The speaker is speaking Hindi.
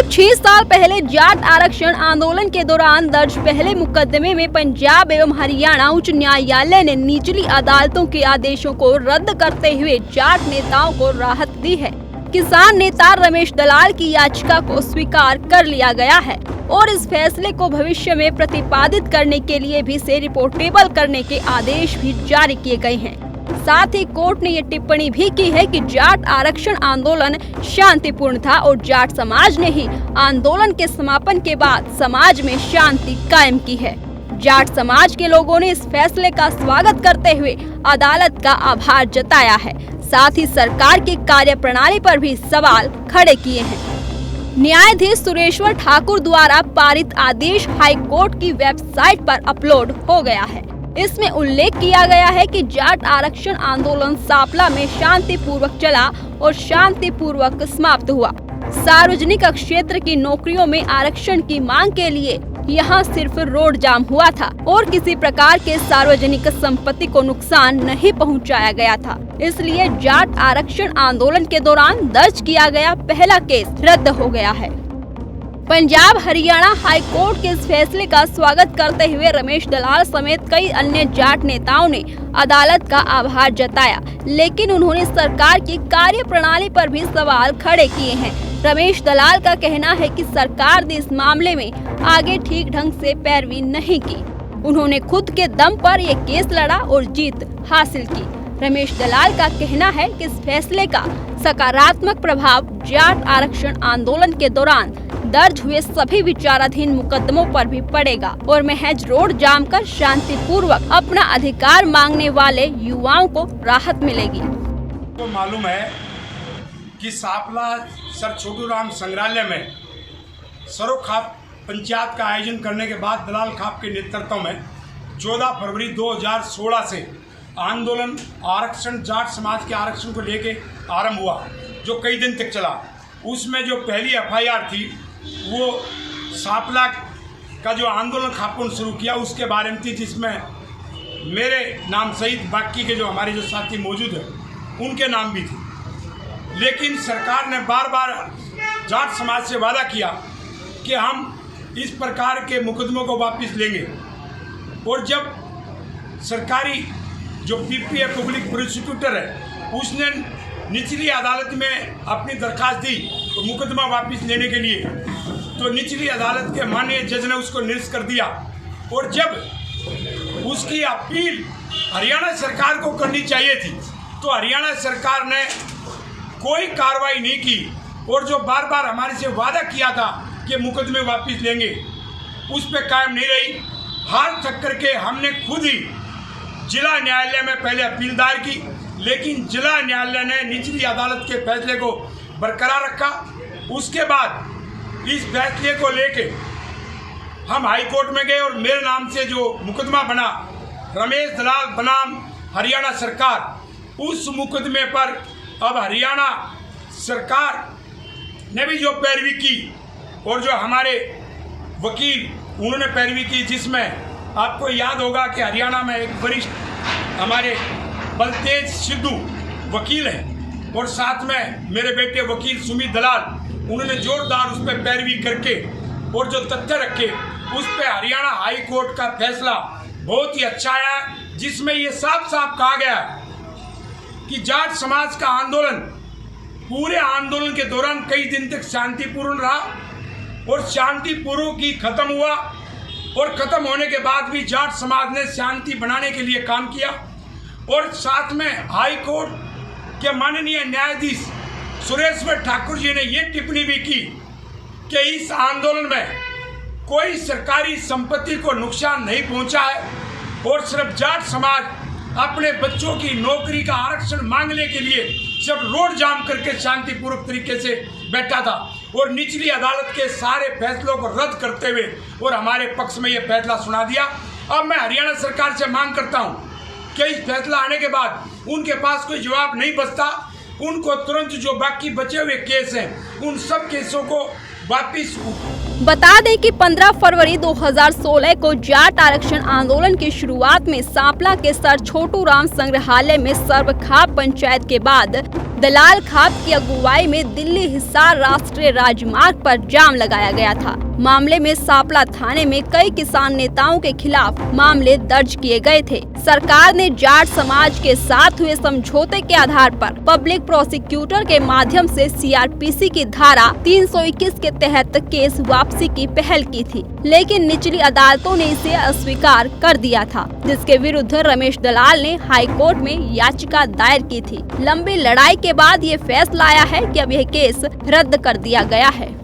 करीब 6 साल पहले जाट आरक्षण आंदोलन के दौरान दर्ज पहले मुकदमे में पंजाब एवं हरियाणा उच्च न्यायालय ने निचली अदालतों के आदेशों को रद्द करते हुए जाट नेताओं को राहत दी है। किसान नेता रमेश दलाल की याचिका को स्वीकार कर लिया गया है और इस फैसले को भविष्य में प्रतिपादित करने के लिए भी से रिपोर्टेबल करने के आदेश भी जारी किए गए हैं। साथ ही कोर्ट ने ये टिप्पणी भी की है कि जाट आरक्षण आंदोलन शांतिपूर्ण था और जाट समाज ने ही आंदोलन के समापन के बाद समाज में शांति कायम की है। जाट समाज के लोगों ने इस फैसले का स्वागत करते हुए अदालत का आभार जताया है। साथ ही सरकार की कार्यप्रणाली पर भी सवाल खड़े किए हैं। न्यायाधीश सुरेश्वर ठाकुर द्वारा पारित आदेश हाई कोर्ट की वेबसाइट पर अपलोड हो गया है। इसमें उल्लेख किया गया है कि जाट आरक्षण आंदोलन सापला में शांतिपूर्वक चला और शांतिपूर्वक समाप्त हुआ। सार्वजनिक क्षेत्र की नौकरियों में आरक्षण की मांग के लिए यहां सिर्फ रोड जाम हुआ था और किसी प्रकार के सार्वजनिक संपत्ति को नुकसान नहीं पहुंचाया गया था। इसलिए जाट आरक्षण आंदोलन के दौरान दर्ज किया गया पहला केस रद्द हो गया है। पंजाब हरियाणा हाई कोर्ट के इस फैसले का स्वागत करते हुए रमेश दलाल समेत कई अन्य जाट नेताओं ने अदालत का आभार जताया, लेकिन उन्होंने सरकार की कार्यप्रणाली पर भी सवाल खड़े किए हैं। रमेश दलाल का कहना है कि सरकार ने इस मामले में आगे ठीक ढंग से पैरवी नहीं की। उन्होंने खुद के दम पर ये केस लड़ा और जीत हासिल की। रमेश दलाल का कहना है कि इस फैसले का सकारात्मक प्रभाव जाट आरक्षण आंदोलन के दौरान दर्ज हुए सभी विचाराधीन मुकदमों पर भी पड़ेगा और महज रोड जाम कर शांतिपूर्वक अपना अधिकार मांगने वाले युवाओं को राहत मिलेगी। तो मालूम है कि सापला सर छोटू राम संग्रहालय में सरो खाप पंचायत का आयोजन करने के बाद दलाल खाप के नेतृत्व में 14 फरवरी 2016 से आंदोलन आरक्षण जाट समाज के आरक्षण को लेके आरंभ हुआ, जो कई दिन तक चला। उसमें जो पहली FIR थी वो सापला का जो आंदोलन खापुन शुरू किया उसके बारे में थी, जिसमें मेरे नाम सहित बाकी के जो हमारे जो साथी मौजूद हैं उनके नाम भी थे। लेकिन सरकार ने बार बार जाट समाज से वादा किया कि हम इस प्रकार के मुकदमों को वापस लेंगे। और जब सरकारी जो PPA पब्लिक प्रोसिक्यूटर है उसने निचली अदालत में अपनी दरखास्त दी तो मुकदमा वापस लेने के लिए, तो निचली अदालत के माननीय जज ने उसको निरस्त कर दिया। और जब उसकी अपील हरियाणा सरकार को करनी चाहिए थी तो हरियाणा सरकार ने कोई कार्रवाई नहीं की और जो बार बार हमारे से वादा किया था कि मुकदमे वापस लेंगे उस पर कायम नहीं रही। हार थक करके हमने खुद ही जिला न्यायालय में पहले अपील दायर की, लेकिन जिला न्यायालय ने निचली अदालत के फैसले को बरकरार रखा। उसके बाद इस फैसले को लेके हम हाई कोर्ट में गए और मेरे नाम से जो मुकदमा बना रमेश दलाल बनाम हरियाणा सरकार, उस मुकदमे पर अब हरियाणा सरकार ने भी जो पैरवी की और जो हमारे वकील उन्होंने पैरवी की, जिसमें आपको याद होगा कि हरियाणा में एक वरिष्ठ हमारे बलतेज सिद्धू वकील हैं और साथ में मेरे बेटे वकील सुमित दलाल, उन्होंने जोरदार उस पर पैरवी करके और जो तथ्य रखे उस पर हरियाणा हाई कोर्ट का फैसला बहुत ही अच्छा आया, जिसमें ये साफ साफ कहा गया कि जाट समाज का आंदोलन पूरे आंदोलन के दौरान कई दिन तक शांतिपूर्ण रहा और शांतिपूर्वक ही खत्म हुआ और खत्म होने के बाद भी जाट समाज ने शांति बनाने के लिए काम किया। और साथ में हाई कोर्ट के माननीय न्यायाधीश सुरेश्वर ठाकुर जी ने ये टिप्पणी भी की कि इस आंदोलन में कोई सरकारी संपत्ति को नुकसान नहीं पहुंचा है और सिर्फ जाट समाज अपने बच्चों की नौकरी का आरक्षण मांगने के लिए सिर्फ रोड जाम करके शांतिपूर्वक तरीके से बैठा था और निचली अदालत के सारे फैसलों को रद्द करते हुए और हमारे पक्ष में ये फैसला सुना दिया। अब मैं हरियाणा सरकार से मांग करता हूँ कि इस फैसला आने के बाद उनके पास कोई जवाब नहीं बचता, उनको तुरंत जो बाकी बचे हुए केस हैं उन सब केसों को वापिस बता दें कि 15 फरवरी 2016 को जाट आरक्षण आंदोलन की शुरुआत में सांपला के सर छोटू राम संग्रहालय में सर्वखाप पंचायत के बाद दलाल खाप की अगुवाई में दिल्ली हिसार राष्ट्रीय राजमार्ग पर जाम लगाया गया था। मामले में सांपला थाने में कई किसान नेताओं के खिलाफ मामले दर्ज किए गए थे। सरकार ने जाट समाज के साथ हुए समझौते के आधार पर पब्लिक प्रोसिक्यूटर के माध्यम से सीआरपीसी की धारा 321 के तहत केस वापसी की पहल की थी, लेकिन निचली अदालतों ने इसे अस्वीकार कर दिया था, जिसके विरुद्ध रमेश दलाल ने हाई कोर्ट में याचिका दायर की थी। लंबी लड़ाई के बाद ये फैसला आया है कि अब यह केस रद्द कर दिया गया है।